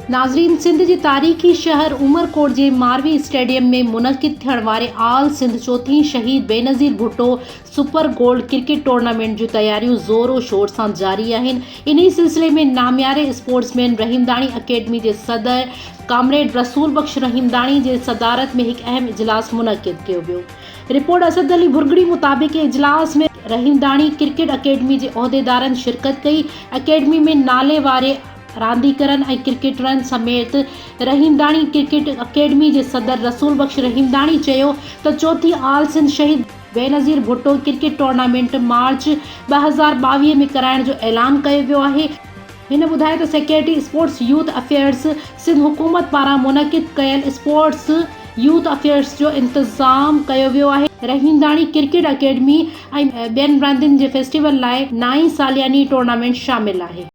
नाज़रीन, सिंध जे तारीख़ी शहर उमरकोट जे मारवी स्टेडियम में मुनक़िद थियण वारे आल सिंध चौथी शहीद Benazir Bhutto super gold cricket tournament जूं तयारियूं ज़ोरो शोर सां जारी आहिनि। इन्ही सिलसिले में नामियारे स्पोर्ट्समैन रहीमदाणी अकेडमी जे सदर कामरेड रसूल बख्श रहीमदाणी जे सदारत में एक अहम इजलास मुनक़िद कियो वियो। रिपोर्ट असद अली भुरगड़ी मुताबिक़ इजलास में रहीमदाणी क्रिकेट अकेडमी जे उहिदेदारनि शिरकत कई। अकेडमी में नाले वारे रांदीगरनि ऐं क्रिकेटरनि समेत रहीमदाणी क्रिकेट अकेडमी जे सदर रसूल बख्श रहीमदाणी चयो त चौथी आल सिंध शहीद बेनज़ीर भुट्टो क्रिकेट टूर्नामेंट मार्च 2022 में कराइण जो ऐलान कयो वियो आहे। हिन ॿुधायो त secretary sports youth affairs Sindh हुकूमत पारां मुनक़िद कयल स्पोर्ट्स यूथ अफेयर्स जो इंतज़ाम कयो वियो आहे। रहीमदाणी क्रिकेट अकेडमी ऐं ॿियनि रांदियुनि जे फेस्टिवल लाइ 9 सालियानी टूर्नामेंट शामिल आहे।